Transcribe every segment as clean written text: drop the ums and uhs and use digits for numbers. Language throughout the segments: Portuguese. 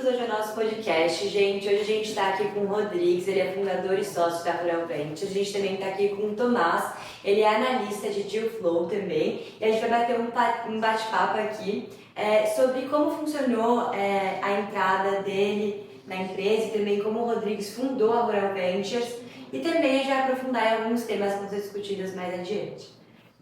bem-vindos hoje ao nosso podcast, gente. Hoje a gente está aqui com o Rodrigues, ele é fundador e sócio da Rural Ventures. A gente também está aqui com o Tomás, ele é analista de Deal Flow também. E a gente vai bater um bate-papo aqui sobre como funcionou a entrada dele na empresa e também como o Rodrigues fundou a Rural Ventures e também já aprofundar em alguns temas que vão ser discutidos mais adiante.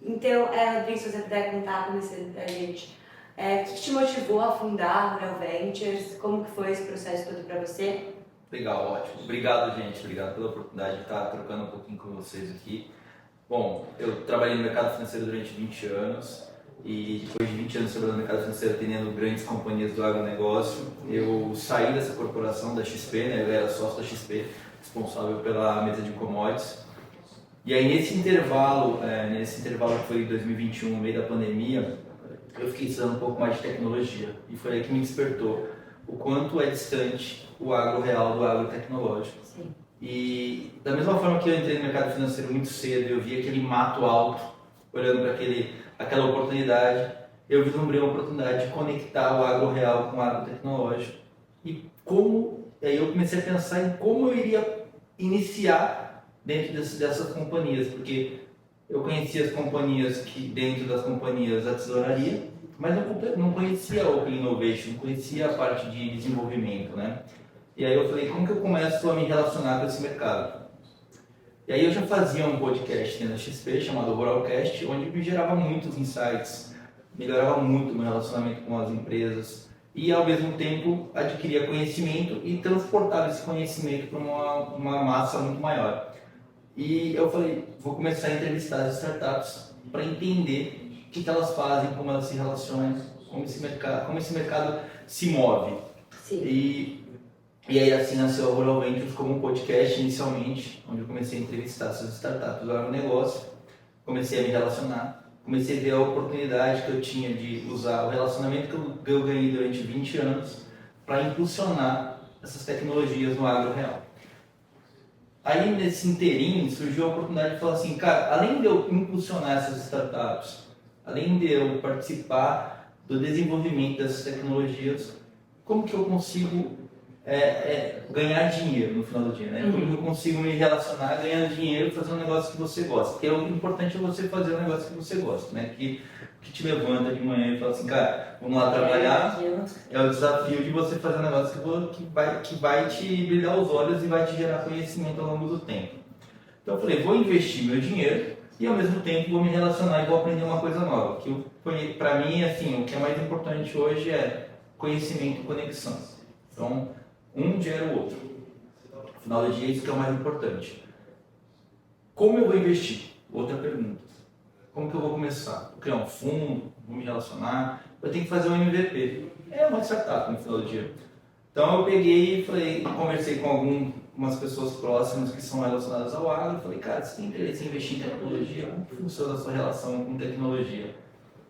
Então, Rodrigues, se você puder contar para a gente... o que te motivou a fundar a Rural Ventures? Como que foi esse processo todo para você? Legal, ótimo. Obrigado, gente. Obrigado pela oportunidade de estar trocando um pouquinho com vocês aqui. Bom, eu trabalhei no mercado financeiro durante 20 anos e depois de 20 anos trabalhando no mercado financeiro atendendo grandes companhias do agronegócio, eu saí dessa corporação, da XP, né? Eu era sócio da XP, responsável pela mesa de commodities. E aí nesse intervalo que foi em 2021, no meio da pandemia, eu fiquei estudando um pouco mais de tecnologia e foi aí que me despertou o quanto é distante o agro real do agro tecnológico. Sim. E da mesma forma que eu entrei no mercado financeiro muito cedo, eu vi aquele mato alto, olhando para aquela oportunidade, eu vislumbrei uma oportunidade de conectar o agro real com o agro tecnológico. E aí eu comecei a pensar em como eu iria iniciar dentro dessas companhias, porque eu conhecia as companhias que dentro das companhias da tesouraria, mas não conhecia a Open Innovation, não conhecia a parte de desenvolvimento, né? E aí eu falei, como que eu começo a me relacionar com esse mercado? E aí eu já fazia um podcast dentro da XP chamado Ruralcast, onde me gerava muitos insights, melhorava muito o meu relacionamento com as empresas e ao mesmo tempo adquiria conhecimento e transportava esse conhecimento para uma massa muito maior. E eu falei, vou começar a entrevistar as startups para entender o que elas fazem, como elas se relacionam, como esse mercado se move. Sim. E aí assim nasceu a Rural Ventures como um podcast inicialmente, onde eu comecei a entrevistar essas startups do agronegócio, comecei a me relacionar, comecei a ver a oportunidade que eu tinha de usar o relacionamento que eu ganhei durante 20 anos para impulsionar essas tecnologias no agro real. Aí nesse inteirinho surgiu a oportunidade de falar assim, cara, além de eu impulsionar essas startups, além de eu participar do desenvolvimento dessas tecnologias, como que eu consigo ganhar dinheiro no final do dia, né? Como que eu consigo me relacionar ganhando dinheiro e fazer um negócio que você gosta? Porque o importante é você fazer um negócio que você gosta, né? Que te levanta de manhã e fala assim, cara, vamos lá trabalhar. É o desafio de você fazer um negócio que vai te brilhar os olhos e vai te gerar conhecimento ao longo do tempo. Então eu falei, vou investir meu dinheiro e ao mesmo tempo vou me relacionar e vou aprender uma coisa nova. Que para mim, assim, o que é mais importante hoje é conhecimento e conexão. Então, um gera o outro. No final do dia, isso que é o mais importante. Como eu vou investir? Outra pergunta. Como que eu vou começar? Vou criar um fundo, vou me relacionar, eu tenho que fazer um MVP. É uma startup no final do dia. Então eu peguei e falei, conversei com algumas pessoas próximas que são relacionadas ao agro, falei, cara, você tem interesse em investir em tecnologia? Como que funciona a sua relação com tecnologia?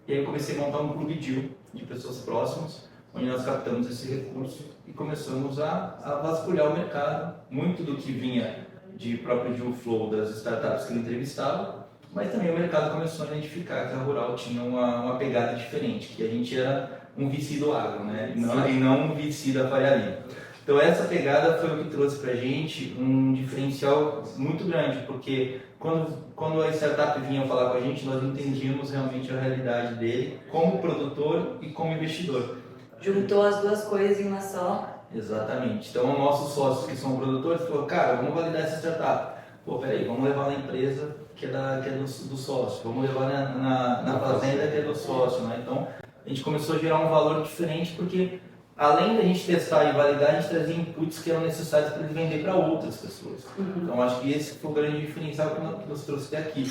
E aí eu comecei a montar um clube deal de pessoas próximas, onde nós captamos esse recurso e começamos a vasculhar o mercado, muito do que vinha de próprio deal flow das startups que eu entrevistava, mas também o mercado começou a identificar que a Rural tinha uma pegada diferente, que a gente era um VC do agro, né? E não um VC da Faria Lima. Então essa pegada foi o que trouxe para a gente um diferencial muito grande, porque quando a startup vinha falar com a gente, nós entendíamos realmente a realidade dele como produtor e como investidor. Juntou as duas coisas em uma só. Exatamente. Então, nossos sócios que são produtores falaram, cara, vamos validar essa startup. Pô, peraí, vamos levar na empresa que é do sócio, vamos levar na fazenda que é do sócio, né? Então, a gente começou a gerar um valor diferente porque, além da gente testar e validar, a gente trazia inputs que eram necessários para ele vender para outras pessoas. Então, acho que esse foi o grande diferencial que nos trouxe até aqui.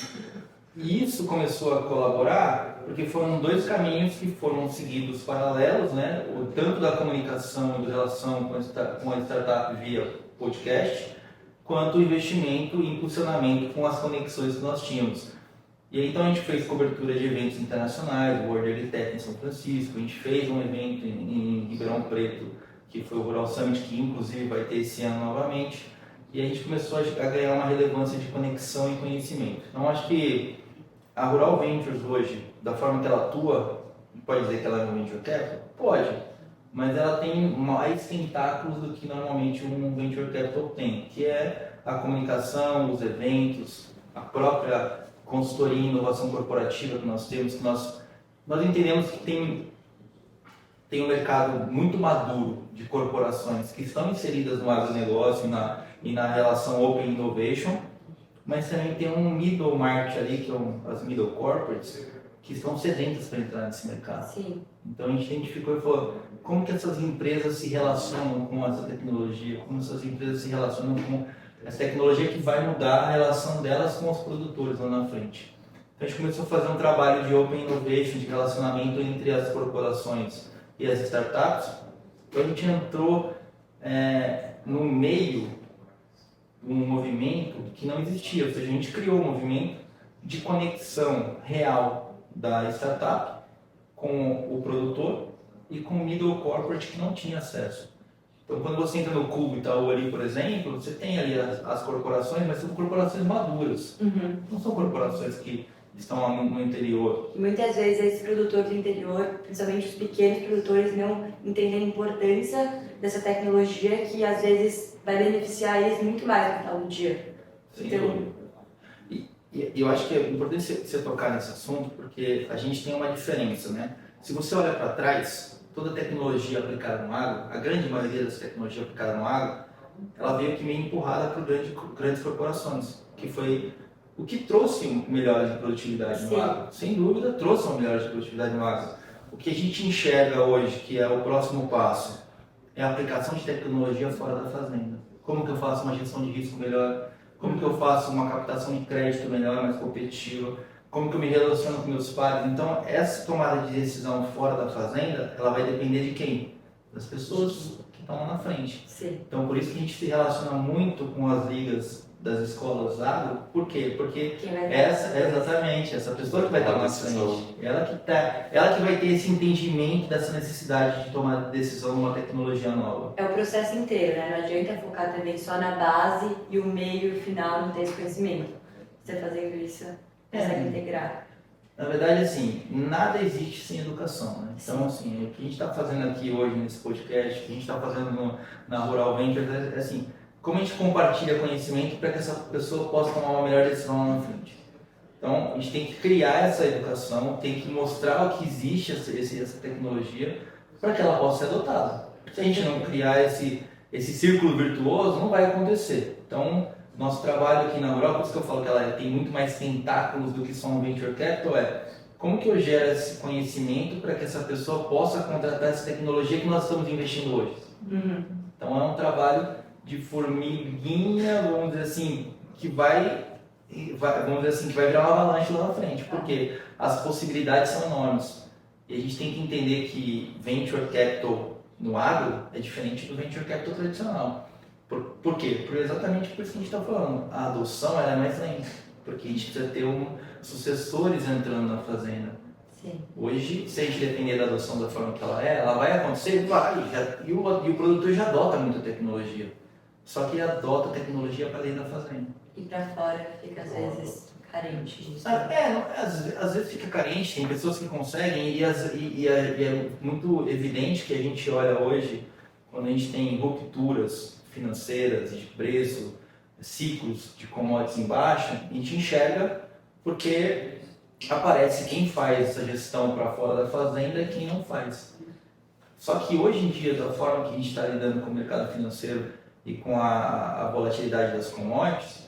E isso começou a colaborar porque foram dois caminhos que foram seguidos paralelos, né? Tanto da comunicação e da relação com a startup via podcast, quanto o investimento e impulsionamento com as conexões que nós tínhamos. E aí, então a gente fez cobertura de eventos internacionais, o World AgriTech em São Francisco, a gente fez um evento em Ribeirão Preto, que foi o Rural Summit, que inclusive vai ter esse ano novamente, e a gente começou a ganhar uma relevância de conexão e conhecimento. Então acho que a Rural Ventures hoje, da forma que ela atua, pode dizer que ela é um venture capital? Pode, mas ela tem mais tentáculos do que normalmente um Venture Capital tem, que é a comunicação, os eventos, a própria consultoria e inovação corporativa que nós temos, que nós entendemos que tem um mercado muito maduro de corporações que estão inseridas no agronegócio e na relação Open Innovation, mas também tem um middle market ali, que são as middle corporates, que estão sedentas para entrar nesse mercado. Sim. Então a gente identificou e falou, como que essas empresas se relacionam com essa tecnologia, como essas empresas se relacionam com essa tecnologia que vai mudar a relação delas com os produtores lá na frente. Então a gente começou a fazer um trabalho de Open Innovation, de relacionamento entre as corporações e as startups. Então a gente entrou no meio de um movimento que não existia, ou seja, a gente criou um movimento de conexão real da startup com o produtor e com o middle corporate que não tinha acesso. Então, quando você entra no Cubo Itaú ali, por exemplo, você tem ali as corporações, mas são corporações maduras. Não são corporações que estão lá no interior. E muitas vezes esse produtor do interior, principalmente os pequenos produtores, não entendem a importância dessa tecnologia que às vezes vai beneficiar eles muito mais no final do dia. Então, e eu acho que é importante você tocar nesse assunto, porque a gente tem uma diferença, né? Se você olha para trás, toda tecnologia aplicada no agro, a grande maioria das tecnologias aplicadas no agro, ela veio que meio empurrada por grandes corporações, que foi o que trouxe melhoras de produtividade no agro. Sem dúvida, trouxe uma melhora de produtividade no agro. O que a gente enxerga hoje, que é o próximo passo, é a aplicação de tecnologia fora da fazenda. Como que eu faço uma gestão de risco melhor? Como que eu faço uma captação de crédito melhor, mais competitiva? Como que eu me relaciono com meus pares? Então, essa tomada de decisão fora da fazenda, ela vai depender de quem? Das pessoas que estão lá na frente. Sim. Então, por isso que a gente se relaciona muito com as ligas das escolas agro. Por quê? Porque exatamente essa pessoa que vai estar lá na frente, ela que vai ter esse entendimento dessa necessidade de tomar decisão numa tecnologia nova. É o processo inteiro, né? Não adianta focar também só na base e o meio e o final não ter esse conhecimento. Você fazendo isso, consegue integrar. Na verdade, assim, nada existe sem educação, né? Então, assim, o que a gente está fazendo aqui hoje nesse podcast, o que a gente está fazendo na Rural Ventures, é assim, como a gente compartilha conhecimento para que essa pessoa possa tomar uma melhor decisão lá na frente. Então, a gente tem que criar essa educação, tem que mostrar o que existe essa tecnologia para que ela possa ser adotada. Se a gente não criar esse círculo virtuoso, não vai acontecer. Então, nosso trabalho aqui na Europa, por isso que eu falo que ela tem muito mais tentáculos do que só um venture capital, como que eu gero esse conhecimento para que essa pessoa possa contratar essa tecnologia que nós estamos investindo hoje. Então é um trabalho de formiguinha, vamos dizer assim, que vai virar uma avalanche lá na frente, porque as possibilidades são enormes. E a gente tem que entender que venture capital no agro é diferente do venture capital tradicional. Por quê? Exatamente por isso que a gente está falando. A adoção ela é mais lenta, porque a gente precisa ter sucessores entrando na fazenda. Sim. Hoje, se a gente depender da adoção da forma que ela vai acontecer, e o produtor já adota muita tecnologia. Só que ele adota a tecnologia para dentro da fazenda. E para fora fica às vezes carente disso. Às vezes fica carente, tem pessoas que conseguem, e é muito evidente que a gente olha hoje, quando a gente tem rupturas financeiras, de preço, ciclos de commodities em baixa, a gente enxerga porque aparece quem faz essa gestão para fora da fazenda e quem não faz. Só que hoje em dia, da forma que a gente está lidando com o mercado financeiro e com a volatilidade das commodities,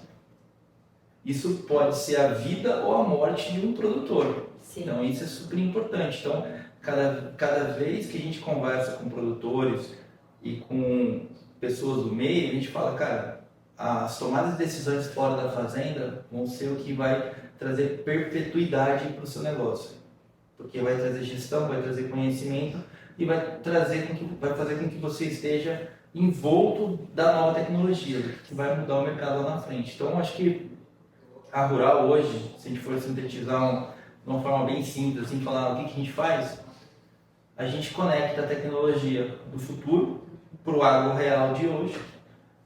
isso pode ser a vida ou a morte de um produtor. Sim. Então isso é super importante. Então, cada vez que a gente conversa com produtores e com pessoas do meio, a gente fala, cara, as tomadas de decisões fora da fazenda vão ser o que vai trazer perpetuidade para o seu negócio. Porque vai trazer gestão, vai trazer conhecimento e vai fazer com que você esteja envolto da nova tecnologia, que vai mudar o mercado lá na frente. Então, acho que a Rural hoje, se a gente for sintetizar de uma forma bem simples, assim, falar o que a gente faz, a gente conecta a tecnologia do futuro para o agro real de hoje,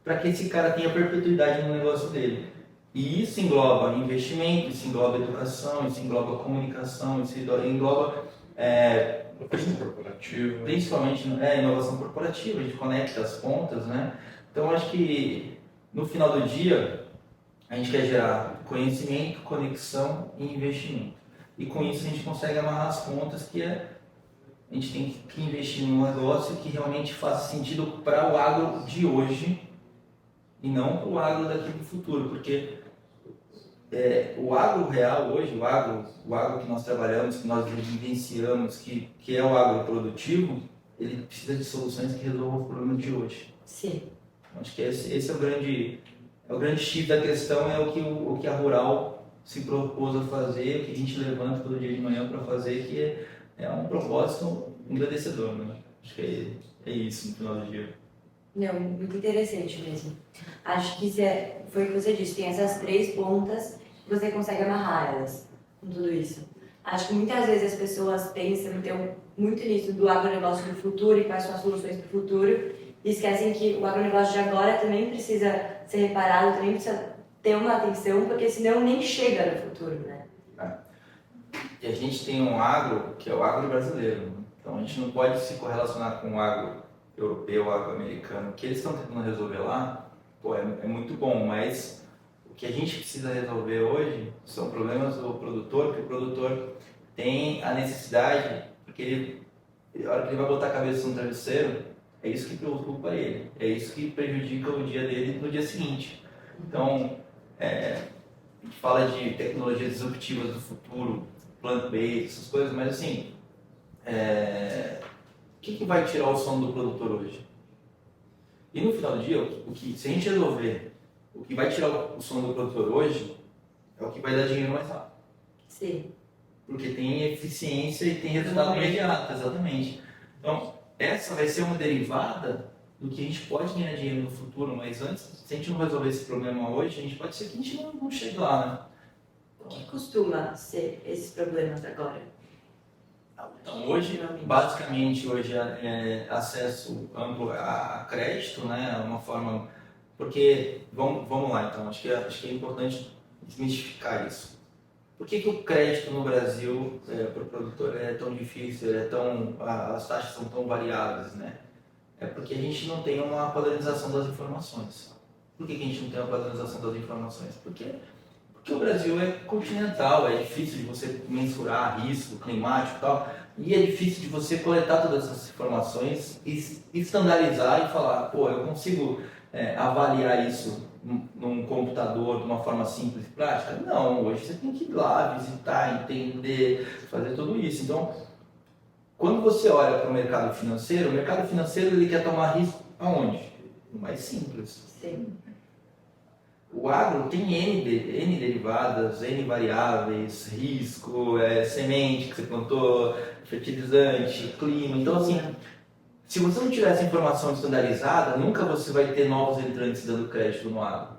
para que esse cara tenha perpetuidade no negócio dele. E isso engloba investimento, isso engloba educação, isso engloba comunicação, isso engloba Inovação corporativa. Principalmente inovação corporativa, a gente conecta as pontas, né? Então acho que no final do dia a gente quer gerar conhecimento, conexão e investimento. E com isso a gente consegue amarrar as pontas a gente tem que investir num negócio que realmente faça sentido para o agro de hoje e não para o agro daqui do futuro, porque o agro real hoje, o agro que nós trabalhamos, que nós vivenciamos, que é o agro produtivo, ele precisa de soluções que resolvam os problemas de hoje. Sim. Acho que esse é o grande chip da questão, é o que a Rural se propôs a fazer, o que a gente levanta todo dia de manhã para fazer, que é um propósito engrandecedor, né? Acho que é isso no final do dia. Não, muito interessante mesmo. Acho que foi o que você disse, tem essas 3 pontas que você consegue amarrar elas com tudo isso. Acho que muitas vezes as pessoas pensam muito nisso do agronegócio do futuro e quais são as soluções para o futuro e esquecem que o agronegócio de agora também precisa ser reparado, também precisa ter uma atenção, porque senão nem chega no futuro, né? E a gente tem um agro que é o agro brasileiro, né? Então a gente não pode se correlacionar com o agro europeu, o agro americano. O que eles estão tentando resolver lá, é muito bom, mas o que a gente precisa resolver hoje são problemas do produtor, que o produtor tem a necessidade, porque a hora que ele vai botar a cabeça no travesseiro, é isso que preocupa ele, é isso que prejudica o dia dele no dia seguinte. Então, a gente fala de tecnologias disruptivas do futuro, plant-based, essas coisas, mas assim, o que vai tirar o sono do produtor hoje? E no final do dia, se a gente resolver o que vai tirar o sono do produtor hoje, é o que vai dar dinheiro mais rápido. Sim. Porque tem eficiência e tem resultado imediato, exatamente. Então, essa vai ser uma derivada do que a gente pode ganhar dinheiro no futuro, mas antes, se a gente não resolver esse problema hoje, a gente pode ser que a gente não chegue lá, né? O que costuma ser esses problemas agora? Então, hoje, basicamente, é acesso amplo a crédito, né? Uma forma... Porque, vamos lá, então, acho que é importante desmistificar isso. Por que o crédito no Brasil para o produtor é tão difícil, as taxas são tão variáveis, né? É porque a gente não tem uma padronização das informações. Por que a gente não tem uma padronização das informações? Porque o Brasil é continental, é difícil de você mensurar risco climático e tal, e é difícil de você coletar todas essas informações e estandarizar e falar, eu consigo avaliar isso num computador de uma forma simples e prática? Não, hoje você tem que ir lá, visitar, entender, fazer tudo isso. Então, quando você olha para o mercado financeiro ele quer tomar risco aonde? No mais simples. Sim. O agro tem N derivadas, N variáveis, risco, semente que você plantou, fertilizante, clima. Então, assim, se você não tiver essa informação estandarizada, nunca você vai ter novos entrantes dando crédito no agro.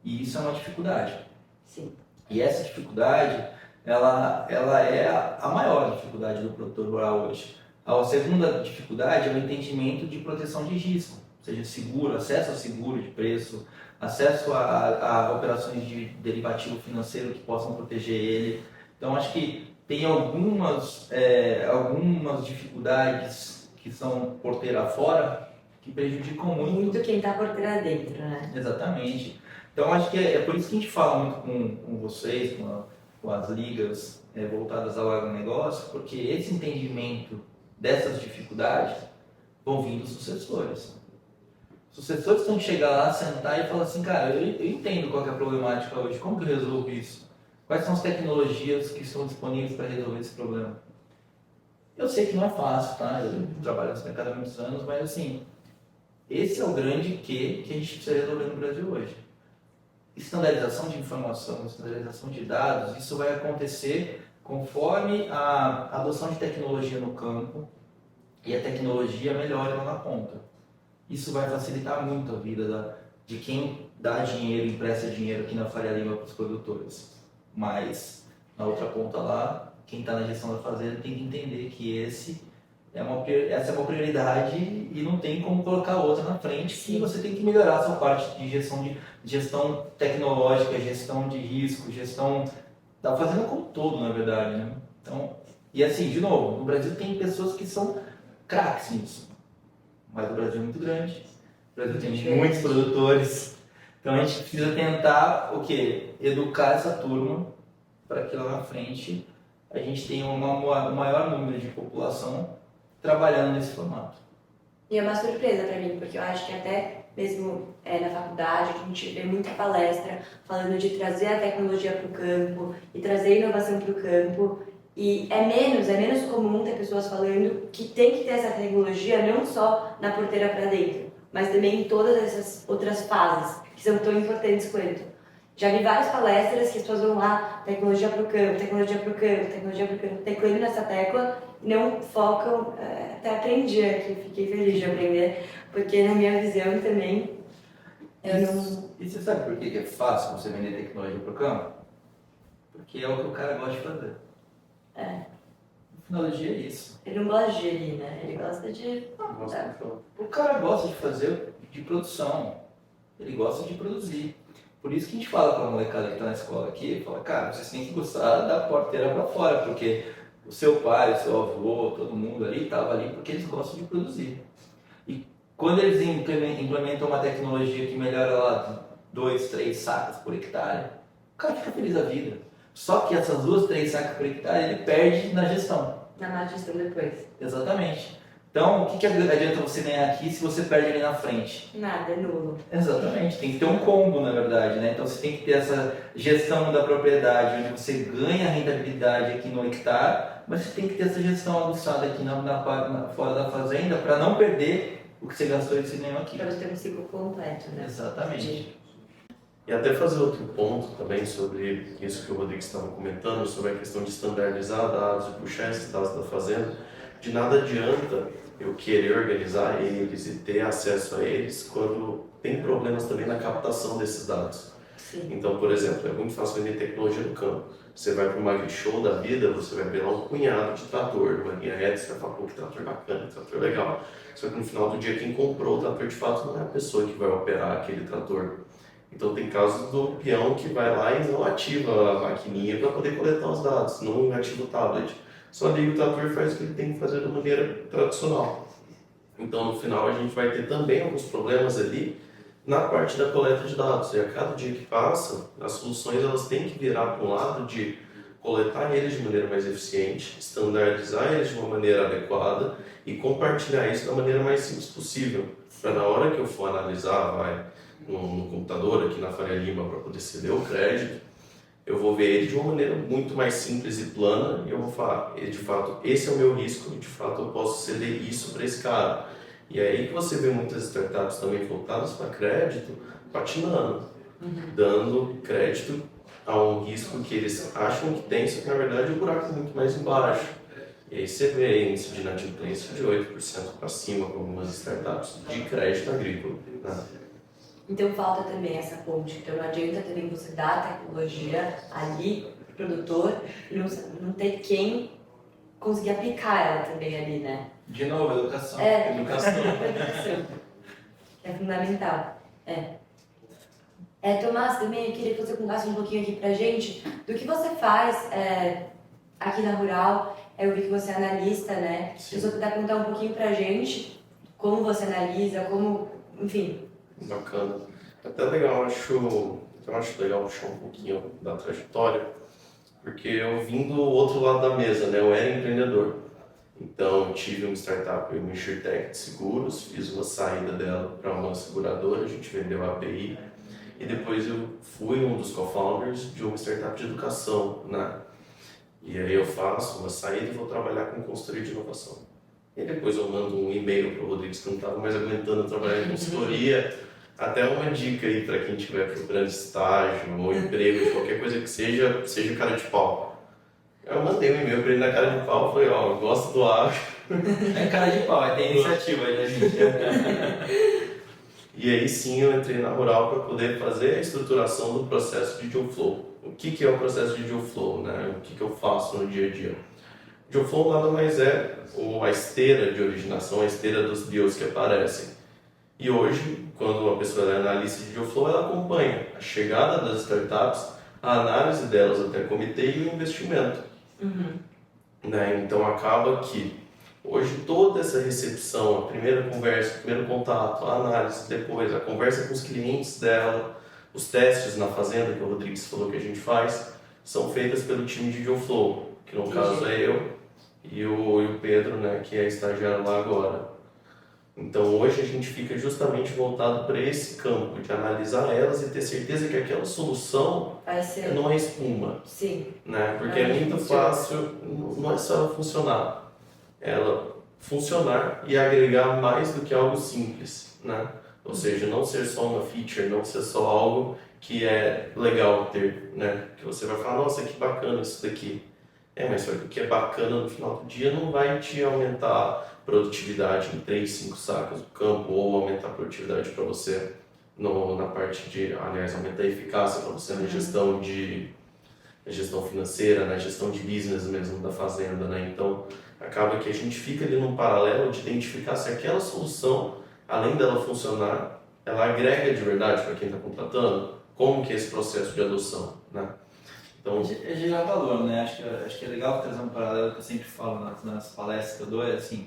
E isso é uma dificuldade. Sim. E essa dificuldade, ela é a maior dificuldade do produtor rural hoje. A segunda dificuldade é o entendimento de proteção de risco, ou seja, seguro, acesso a seguro de preço, acesso a operações de derivativo financeiro que possam proteger ele. Então, acho que tem algumas dificuldades que são porteira fora que prejudicam muito quem está porteira dentro, né? Exatamente. Então, acho que é por isso que a gente fala muito com vocês, com as ligas voltadas ao agronegócio, porque esse entendimento dessas dificuldades vão vir dos sucessores. Os sucessores têm que chegar lá, sentar e falar assim, cara, eu entendo qual que é a problemática hoje, como que eu resolvo isso? Quais são as tecnologias que estão disponíveis para resolver esse problema? Eu sei que não é fácil, tá? Eu trabalho nesse mercado há muitos anos, mas assim, esse é o grande que a gente precisa resolver no Brasil hoje. Estandarização de informação, estandarização de dados, isso vai acontecer conforme a adoção de tecnologia no campo e a tecnologia melhora lá na ponta. Isso vai facilitar muito a vida de quem dá dinheiro, empresta dinheiro aqui na Faria Lima para os produtores. Mas, na outra ponta lá, quem está na gestão da fazenda tem que entender que essa é uma prioridade e não tem como colocar outra na frente. Sim. E você tem que melhorar a sua parte de gestão tecnológica, gestão de risco, gestão da fazenda como um todo, na verdade, né? Então, E assim, de novo, no Brasil tem pessoas que são craques nisso, mas o Brasil é muito grande, o Brasil tem muitos produtores, então a gente precisa tentar o quê? Educar essa turma para que lá na frente a gente tenha um maior número de população trabalhando nesse formato. E é uma surpresa para mim, porque eu acho que até mesmo na faculdade a gente vê muita palestra falando de trazer a tecnologia para o campo e trazer a inovação para o campo. E é menos comum ter pessoas falando que tem que ter essa tecnologia não só na porteira para dentro, mas também em todas essas outras fases que são tão importantes quanto. Já vi várias palestras que as pessoas vão lá, tecnologia para o campo, tecnologia para o campo, tecnologia para o campo, teclando nessa tecla, não focam, até aprendi aqui, fiquei feliz de aprender, porque na minha visão também, eu não... E você sabe por que é fácil você vender tecnologia para o campo? Porque é o que o cara gosta de fazer. No final do dia é isso. Ele não gosta de gerir, né? Ele gosta de... O cara gosta de fazer de produção, ele gosta de produzir. Por isso que a gente fala para a molecada que está na escola aqui, fala, cara, vocês têm que gostar da porteira para fora, porque o seu pai, o seu avô, todo mundo ali estava ali porque eles gostam de produzir. E quando eles implementam uma tecnologia que melhora lá 2, 3 sacas por hectare, o cara fica feliz da vida. Só que essas 2, 3 sacas por hectare ele perde na gestão. Na má gestão depois. Exatamente. Então, o que adianta você ganhar aqui se você perde ali na frente? Nada, é nulo. Exatamente, tem que ter um combo, na verdade, né? Então você tem que ter essa gestão da propriedade, onde você ganha rentabilidade aqui no hectare, mas você tem que ter essa gestão aguçada aqui fora da fazenda para não perder o que você gastou e você ganhou aqui. Para você ter um ciclo completo, né? Exatamente. E até fazer outro ponto também sobre isso que o Rodrigo estava comentando, sobre a questão de standardizar dados e puxar esses dados da fazenda. De nada adianta eu querer organizar eles e ter acesso a eles quando tem problemas também na captação desses dados. Sim. Então, por exemplo, é muito fácil vender tecnologia no campo. Você vai para uma agri-show da vida, você vai ver lá um punhado de trator, uma linha reta, você vai falar, pô, que trator bacana, que trator legal. Só que no final do dia, quem comprou o trator de fato não é a pessoa que vai operar aquele trator. Então tem casos do peão que vai lá e não ativa a maquininha para poder coletar os dados, não ativa o tablet. Só liga o trator e faz o que ele tem que fazer da maneira tradicional. Então no final a gente vai ter também alguns problemas ali na parte da coleta de dados. E a cada dia que passa, as soluções elas têm que virar para um lado de coletar eles de maneira mais eficiente, standardizar eles de uma maneira adequada e compartilhar isso da maneira mais simples possível. Para na hora que eu for analisar, vai no computador aqui na Faria Lima para poder ceder o crédito, eu vou ver ele de uma maneira muito mais simples e plana e eu vou falar, de fato, esse é o meu risco, de fato eu posso ceder isso para esse cara. E é aí que você vê muitas startups também voltadas para crédito, patinando, dando crédito a um risco que eles acham que tem, só que na verdade o buraco é muito mais embaixo. E aí você vê índice de inadimplência de 8% para cima com algumas startups de crédito agrícola. Né? Então falta também essa ponte, então não adianta também você dar a tecnologia ali pro produtor e não ter quem conseguir aplicar ela também ali, né? De novo, educação. Educação. É fundamental. Tomás, também eu queria que você contasse um pouquinho aqui pra gente do que você faz aqui na Rural. Eu vi que você é analista, né? Se você puder contar um pouquinho pra gente como você analisa, enfim. Bacana. Até legal, eu acho legal puxar um pouquinho da trajetória, porque eu vim do outro lado da mesa, né? Eu era empreendedor. Então, eu tive uma startup, uma InsurTech de seguros, fiz uma saída dela para uma seguradora, a gente vendeu a API, e depois eu fui um dos co-founders de uma startup de educação, né? E aí eu faço uma saída e vou trabalhar com consultoria de inovação. E depois eu mando um e-mail para o Rodrigo, que não estava mais aguentando trabalhar em consultoria. Até uma dica aí para quem estiver procurando estágio ou emprego, qualquer coisa que seja cara de pau. Eu mandei um e-mail para ele na cara de pau, falei, eu gosto do agro. É cara de pau, tem iniciativa aí, gente. E aí sim eu entrei na Rural para poder fazer a estruturação do processo de deal flow. O que é o processo de deal flow, né? O que eu faço no dia a dia? Deal flow nada mais é a esteira de originação, a esteira dos deals que aparecem. E hoje, quando uma pessoa é analista de deal flow, ela acompanha a chegada das startups, a análise delas até comitê e o investimento. né? Então acaba que hoje toda essa recepção, a primeira conversa, o primeiro contato, a análise, depois a conversa com os clientes dela, os testes na fazenda, que o Rodrigues falou que a gente faz, são feitas pelo time de Deal Flow, que no caso é eu e o Pedro, né, que é estagiário lá agora. Então hoje a gente fica justamente voltado para esse campo, de analisar elas e ter certeza que aquela solução Vai ser. não é espuma, Sim. né? Porque é muito fácil, não é só ela funcionar, ela funcionar e agregar mais do que algo simples, né? Ou seja, não ser só uma feature, não ser só algo que é legal ter, né? Que você vai falar, nossa, que bacana isso daqui. Mas só que o que é bacana no final do dia não vai te aumentar produtividade em 3, 5 sacos do campo ou aumentar a produtividade para você na parte de, aliás, aumentar a eficácia para você na gestão financeira, na gestão de business mesmo da fazenda, né? Então, acaba que a gente fica ali num paralelo de identificar se aquela solução, além dela funcionar, ela agrega de verdade para quem está contratando, como que é esse processo de adoção, né? Então, É gerar valor, né? Acho que é legal trazer um paralelo que eu sempre falo nas palestras que eu dou, é assim,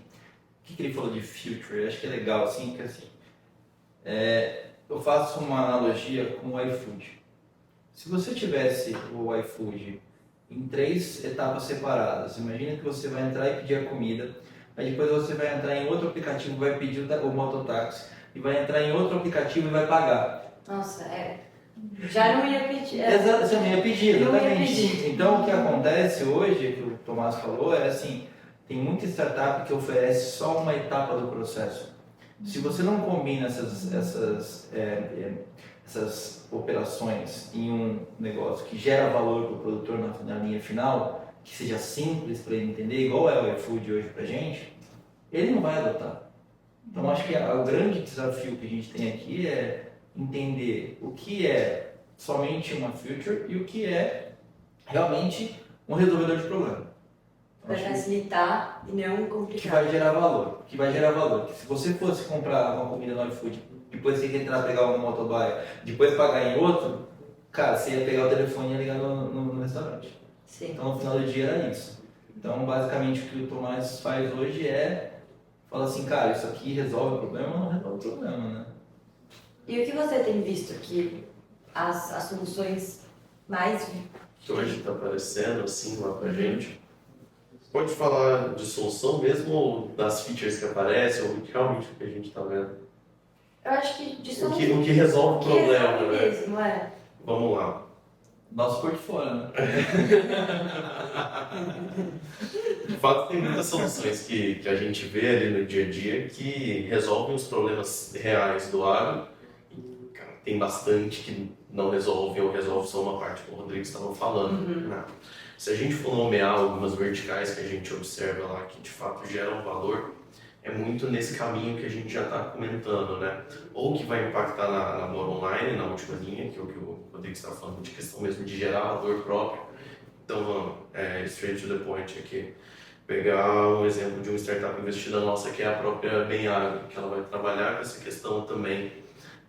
o que ele falou de future? Acho que é legal, assim, que assim, eu faço uma analogia com o iFood. Se você tivesse o iFood em 3 etapas separadas, imagina que você vai entrar e pedir a comida, aí depois você vai entrar em outro aplicativo, vai pedir o mototáxi, e vai entrar em outro aplicativo e vai pagar. Nossa, já não ia pedir. Exato, você não ia pedir, Não ia exatamente. pedir. Então, o que acontece hoje, que o Tomás falou, é assim, tem muita startup que oferece só uma etapa do processo. Se você não combina essas operações em um negócio que gera valor para o produtor na linha final, que seja simples para ele entender, igual é o iFood hoje para a gente, ele não vai adotar. Então, acho que o grande desafio que a gente tem aqui é entender o que é somente uma feature e o que é realmente um resolvedor de problema. Vai facilitar e não complicar. Que vai gerar valor. Que se você fosse comprar uma comida no iFood, depois você ia entrar pegar um motoboy, depois pagar em outro, cara, você ia pegar o telefone e ia ligar no restaurante. Sim. Então, no final do dia era isso. Então, basicamente, o que o Tomás faz hoje é falar assim, cara, isso aqui resolve o problema ou não resolve o problema, né? E o que você tem visto que as soluções mais... que hoje está aparecendo assim lá pra gente, pode falar de solução mesmo ou das features que aparecem ou realmente o que a gente está vendo? Eu acho que de O solução... que resolve o problema, resolve né? mesmo, Vamos lá. Nosso portfólio, né? De fato, tem muitas soluções que a gente vê ali no dia a dia que resolvem os problemas reais do agro. E, cara, tem bastante que não resolve ou resolve só uma parte, como o Rodrigo estava falando. Né? Se a gente for nomear algumas verticais que a gente observa lá que de fato geram valor, é muito nesse caminho que a gente já está comentando, né? Ou que vai impactar na More Online, na última linha, que é o que o Rodrigo está falando, de questão mesmo de gerar valor próprio. Então, straight to the point aqui. Pegar um exemplo de uma startup investida nossa, que é a própria Bem Agro, que ela vai trabalhar com essa questão também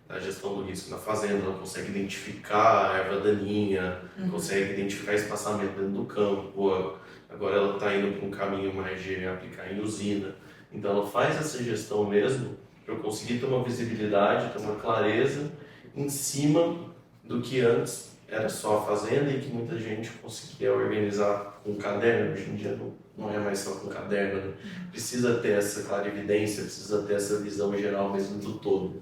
da gestão do risco na fazenda. Ela consegue identificar a erva daninha, consegue identificar espaçamento dentro do campo. Agora ela está indo para um caminho mais de aplicar em usina. Então ela faz essa gestão mesmo para eu conseguir ter uma visibilidade, ter uma clareza em cima do que antes era só a fazenda e que muita gente conseguia organizar com caderno. Hoje em dia não é mais só com caderno, né? Precisa ter essa clarividência, precisa ter essa visão geral mesmo do todo.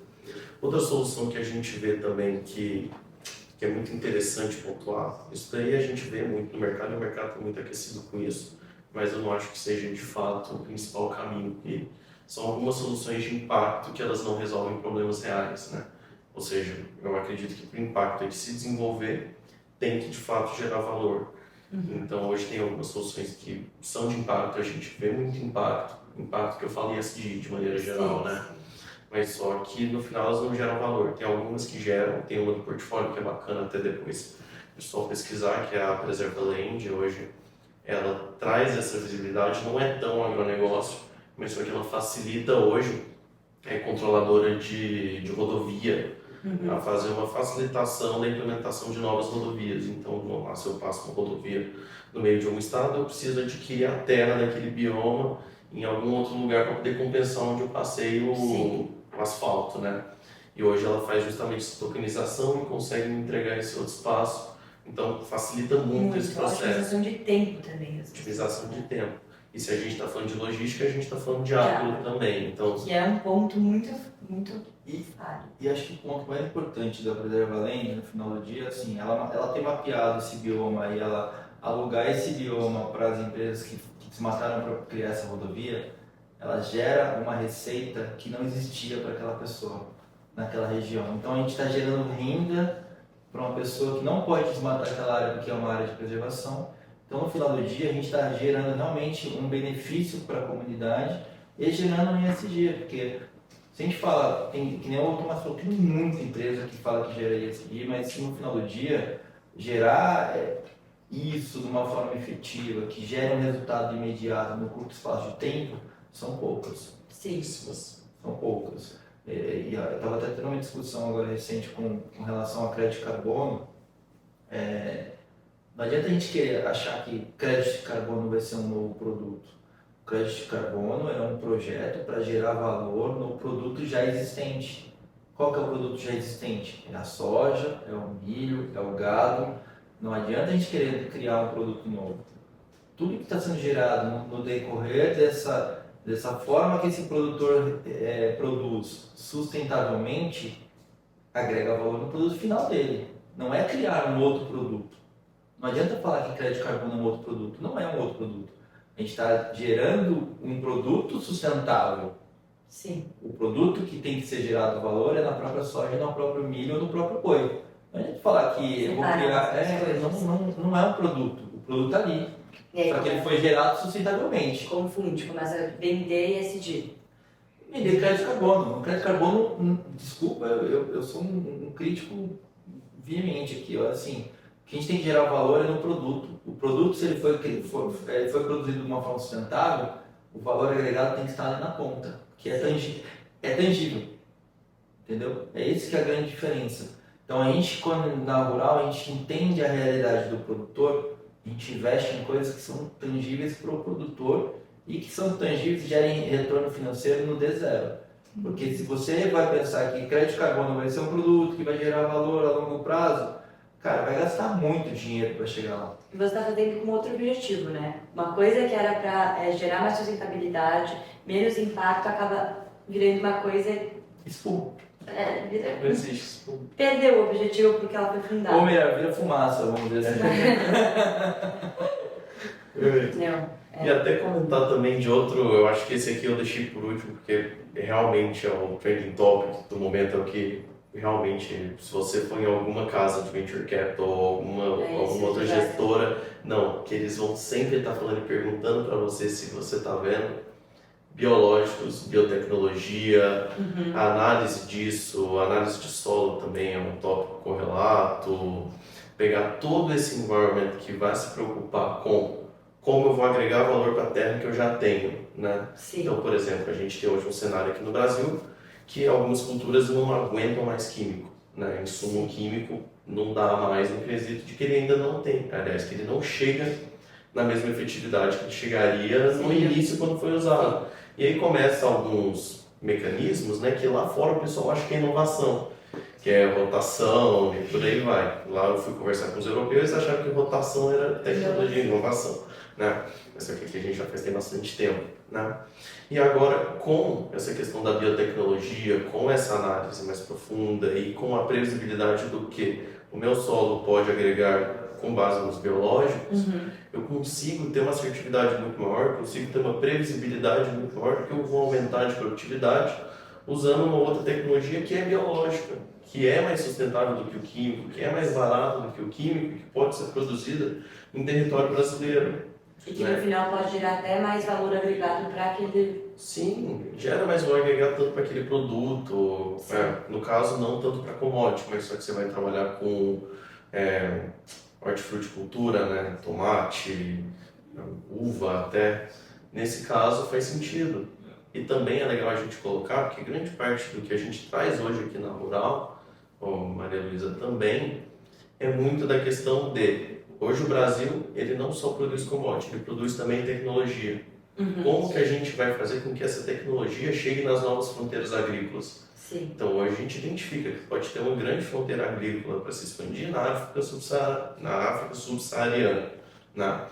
Outra solução que a gente vê também que é muito interessante pontuar, isso daí a gente vê muito no mercado e o mercado está muito aquecido com isso, mas eu não acho que seja de fato o principal caminho. E são algumas soluções de impacto que elas não resolvem problemas reais, né? Ou seja, eu acredito que para o impacto de se desenvolver tem que de fato gerar valor. Então hoje tem algumas soluções que são de impacto, a gente vê muito impacto que eu falei assim de maneira geral, né? Mas só que no final elas não geram valor. Tem algumas que geram, tem uma do portfólio que é bacana até depois o pessoal pesquisar, que é a Preserva Land. Hoje ela traz essa visibilidade, não é tão agronegócio, mas só que ela facilita hoje, é controladora de rodovia, a fazer uma facilitação da implementação de novas rodovias. Então, lá, se eu passo uma rodovia no meio de um estado, eu preciso adquirir a terra daquele bioma em algum outro lugar para poder compensar onde eu passei o asfalto, né? E hoje ela faz justamente essa tokenização e consegue me entregar esse outro espaço. Então, facilita muito esse processo. Otimização de tempo também. Otimização de tempo. E se a gente está falando de logística, a gente está falando de agro também. Então, que é um ponto muito falho. E acho que o ponto mais importante da Preserva Land, no final do dia, assim, ela ter mapeado esse bioma e ela alugar esse bioma para as empresas que se mataram para criar essa rodovia, ela gera uma receita que não existia para aquela pessoa naquela região. Então a gente está gerando renda para uma pessoa que não pode desmatar aquela área porque é uma área de preservação. Então no final do dia a gente está gerando realmente um benefício para a comunidade e gerando um ESG, porque se a gente fala, que nem o Tomás falou, tem muita empresa que fala que gera ESG, mas se no final do dia gerar isso de uma forma efetiva, que gera um resultado imediato no curto espaço de tempo, são poucas. Sim. São poucas. E eu estava até tendo uma discussão agora recente com relação a crédito de carbono. Não adianta a gente querer achar que crédito de carbono vai ser um novo produto. O crédito de carbono é um projeto para gerar valor no produto já existente. Qual que é o produto já existente? É a soja, é o milho, é o gado. Não adianta a gente querer criar um produto novo. Tudo que está sendo gerado no decorrer dessa forma que esse produtor produz sustentavelmente, agrega valor no produto final dele. Não é criar um outro produto. Não adianta falar que crédito de carbono é um outro produto. Não é um outro produto. A gente está gerando um produto sustentável. Sim. O produto que tem que ser gerado valor é na própria soja, no próprio milho ou no próprio boi. Não adianta falar que eu vou criar... não é um produto. O produto está ali. Só que ele foi gerado sustentavelmente. Confunde, começa a vender ESG. Vender crédito de carbono. O crédito de carbono, desculpa, eu sou um crítico veemente aqui. Assim, o que a gente tem que gerar valor é no produto. O produto, se ele foi produzido de uma forma sustentável, o valor agregado tem que estar ali na ponta, que é tangível. Entendeu? É esse que é a grande diferença. Então, a gente, quando na rural, a gente entende a realidade do produtor, a gente investe em coisas que são tangíveis para o produtor e que são tangíveis e gerem retorno financeiro no D0. Porque se você vai pensar que crédito de carbono vai ser um produto que vai gerar valor a longo prazo, cara, vai gastar muito dinheiro para chegar lá. E você está fazendo com outro objetivo, né? Uma coisa que era para gerar mais sustentabilidade, menos impacto, acaba virando uma coisa... Espuma. Não existe. Perdeu o objetivo porque ela foi fundada. Ou melhor, vira fumaça, vamos dizer assim. Não. E até comentar também de outro, eu acho que esse aqui eu deixei por último, porque realmente é o trending topic do momento, é o que realmente, se você for em alguma casa de venture capital ou alguma outra gestora, não, que eles vão sempre estar falando e perguntando para você se você está vendo biológicos, biotecnologia, a análise disso, a análise de solo também é um tópico correlato, pegar todo esse environment que vai se preocupar com como eu vou agregar valor para a terra que eu já tenho, né? Sim. Então, por exemplo, a gente tem hoje um cenário aqui no Brasil que algumas culturas não aguentam mais químico, né? Insumo químico não dá mais no quesito de que ele ainda não tem, aliás, que ele não chega na mesma efetividade que ele chegaria no início quando foi usado. E aí começam alguns mecanismos, né, que lá fora o pessoal acha que é inovação, que é rotação e por aí vai. Lá eu fui conversar com os europeus e acharam que rotação era tecnologia e inovação, né? Isso aqui que a gente já faz tem bastante tempo, né? E agora, com essa questão da biotecnologia, com essa análise mais profunda e com a previsibilidade do que o meu solo pode agregar com base nos biológicos, eu consigo ter uma assertividade muito maior, consigo ter uma previsibilidade muito maior, porque eu vou aumentar de produtividade usando uma outra tecnologia que é biológica, que é mais sustentável do que o químico, que é mais barato do que o químico, que pode ser produzida em território brasileiro. E que no final pode gerar até mais valor agregado para aquele... Sim, gera mais valor agregado tanto para aquele produto, no caso não tanto para commodity, mas só que você vai trabalhar com hortifruticultura, né? Tomate, uva até, nesse caso faz sentido. E também é legal a gente colocar, porque grande parte do que a gente traz hoje aqui na rural Maria Luísa, também é muito da questão de, hoje o Brasil, ele não só produz commodity, ele produz também tecnologia. Como que a gente vai fazer com que essa tecnologia chegue nas novas fronteiras agrícolas? Sim. Então, hoje a gente identifica que pode ter uma grande fronteira agrícola para se expandir na África subsaariana, né?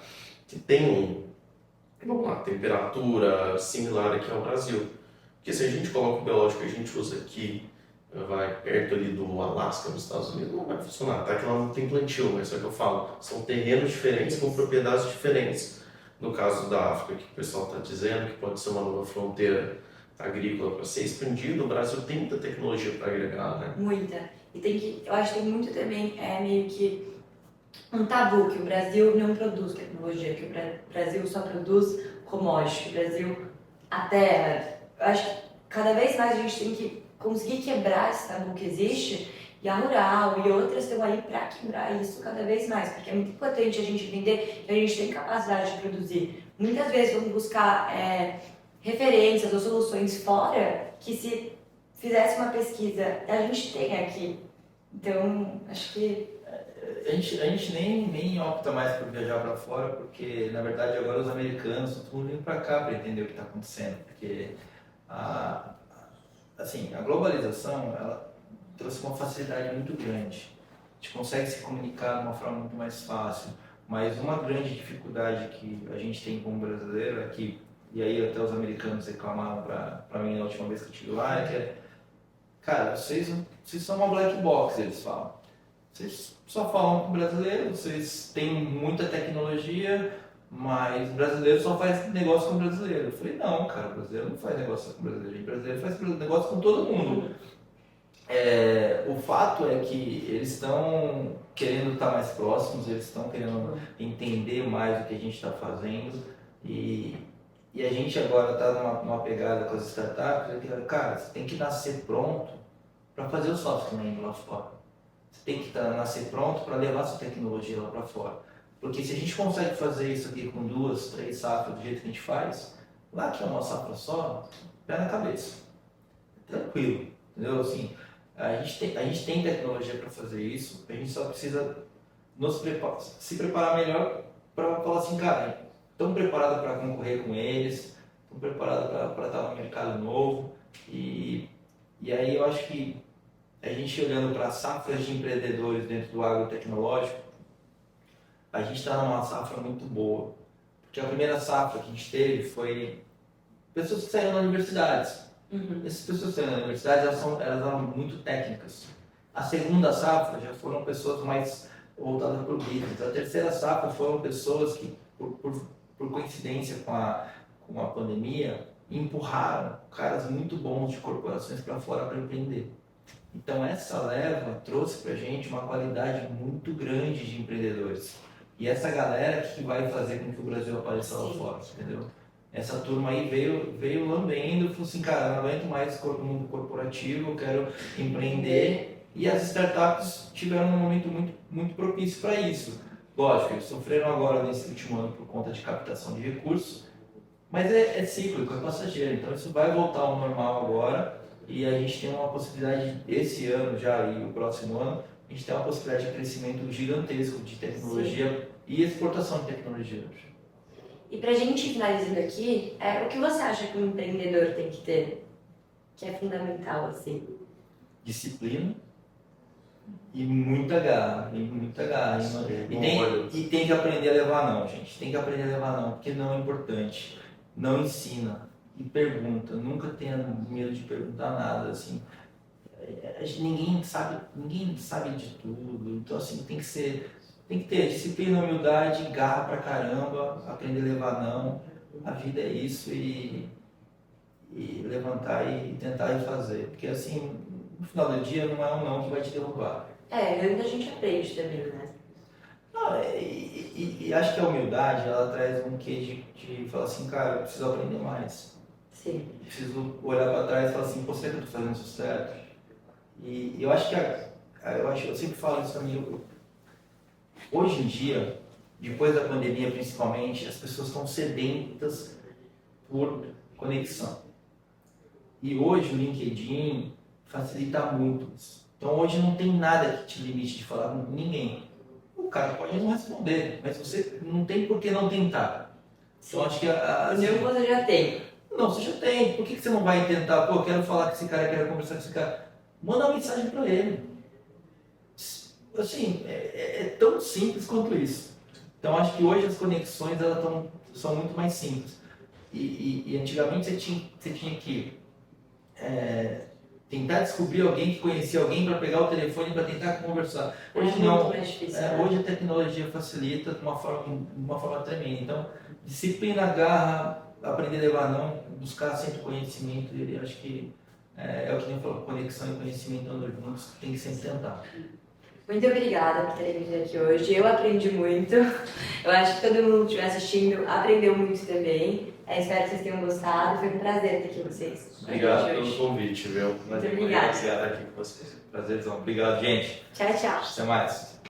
Que tem vamos lá, temperatura similar aqui ao Brasil. Porque se a gente coloca o biológico que a gente usa aqui, vai perto ali do Alasca, nos Estados Unidos, não vai funcionar. Tá que lá não tem plantio, mas é o que eu falo. São terrenos diferentes com propriedades diferentes. No caso da África, que o pessoal está dizendo que pode ser uma nova fronteira agrícola para ser expandido, o Brasil tem muita tecnologia para agregar, né? Muita. E eu acho que tem muito também, meio que um tabu, que o Brasil não produz tecnologia, que o Brasil só produz commodity, que o Brasil, a terra. Eu acho que cada vez mais a gente tem que conseguir quebrar esse tabu que existe, e a Rural e outras estão aí para quebrar isso cada vez mais, porque é muito importante a gente entender que a gente tem capacidade de produzir. Muitas vezes vamos buscar referências ou soluções fora, que se fizesse uma pesquisa, a gente tem aqui. Então, acho que A gente nem opta mais por viajar para fora, porque na verdade agora os americanos estão tudo vindo para cá para entender o que está acontecendo, porque a globalização ela trouxe uma facilidade muito grande. A gente consegue se comunicar de uma forma muito mais fácil, mas uma grande dificuldade que a gente tem como brasileiro é que, e aí até os americanos reclamaram para mim na última vez que eu estive lá, é que, cara, vocês são uma black box, eles falam. Vocês só falam com brasileiro, vocês têm muita tecnologia, mas brasileiro só faz negócio com brasileiro. Eu falei, não, cara, brasileiro não faz negócio com brasileiro, brasileiro faz negócio com todo mundo. O fato é que eles estão querendo estar mais próximos, eles estão querendo entender mais o que a gente está fazendo e a gente agora está numa pegada com as startups, cara, você tem que nascer pronto para fazer o software lá fora. Você tem que nascer pronto para levar sua tecnologia lá para fora. Porque se a gente consegue fazer isso aqui com 2, 3 safras do jeito que a gente faz, lá que é uma safra só, pé na cabeça. Tranquilo, entendeu? Assim, a gente tem tecnologia para fazer isso, a gente só precisa se preparar melhor para falar assim, cara, estamos preparados para concorrer com eles, estamos preparados para estar no mercado novo e aí eu acho que a gente olhando para safras de empreendedores dentro do agrotecnológico, a gente está numa safra muito boa. Porque a primeira safra que a gente teve foi pessoas que saíram das universidades. Essas pessoas que saíram das universidades, elas eram muito técnicas. A segunda safra já foram pessoas mais voltadas para o business. A terceira safra foram pessoas que, por coincidência com a pandemia, empurraram caras muito bons de corporações para fora para empreender. Então essa leva trouxe para a gente uma qualidade muito grande de empreendedores. E essa galera que vai fazer com que o Brasil apareça lá fora, entendeu? Essa turma aí veio lambendo e falou assim, cara, eu não aguento mais esse mundo corporativo, eu quero empreender. E as startups tiveram um momento muito, muito propício para isso. Lógico, eles sofreram agora nesse último ano por conta de captação de recursos, mas é cíclico, é passageiro, então isso vai voltar ao normal agora. E a gente tem uma possibilidade, esse ano já e o próximo ano, a gente tem uma possibilidade de crescimento gigantesco de tecnologia e exportação de tecnologia. E pra gente finalizando aqui, o que você acha que um empreendedor tem que ter? Que é fundamental, assim? Disciplina e muita garra, E tem que aprender a levar não, gente. Tem que aprender a levar não, porque não é importante. Não ensina. E pergunta, nunca tenha medo de perguntar nada, assim. Ninguém sabe de tudo, então assim, tem que ter disciplina, humildade, garra pra caramba, aprender a levar não. A vida é isso e levantar e tentar e fazer, porque assim, no final do dia não é um não que vai te derrubar. Ainda a gente aprende também, né? E acho que a humildade, ela traz um quê de falar assim, cara, eu preciso aprender mais. Sim. Preciso olhar para trás e falar assim, pô, será que eu estou fazendo isso certo? E eu acho que, eu sempre falo isso também, hoje em dia, depois da pandemia principalmente, as pessoas estão sedentas por conexão. E hoje o LinkedIn facilita muito isso. Então hoje não tem nada que te limite de falar com ninguém. O cara pode não responder, mas você não tem por que não tentar. Então acho que O meu você já tem. não, você já tem. Por que você não vai tentar? Pô, eu quero falar com esse cara, quero conversar com esse cara. Manda uma mensagem para ele. Assim, é tão simples quanto isso. Então acho que hoje as conexões são muito mais simples. E antigamente você tinha que tentar descobrir alguém que conhecia alguém para pegar o telefone para tentar conversar. Hoje não. Muito mais difícil, né? Hoje a tecnologia facilita de uma forma tremenda. Então, disciplina, garra, aprender a levar não, buscar sempre conhecimento. E acho que é o que nem falou, conexão e conhecimento andam juntos, tem que sempre tentar. Muito obrigada por terem vindo aqui hoje. Eu aprendi muito. Eu acho que todo mundo que estiver assistindo aprendeu muito também. Espero que vocês tenham gostado. Foi um prazer ter aqui com vocês. Obrigado pelo convite, viu? Muito obrigada. Obrigado aqui com vocês. Prazerzão. Obrigado, gente. Tchau, tchau. Até mais.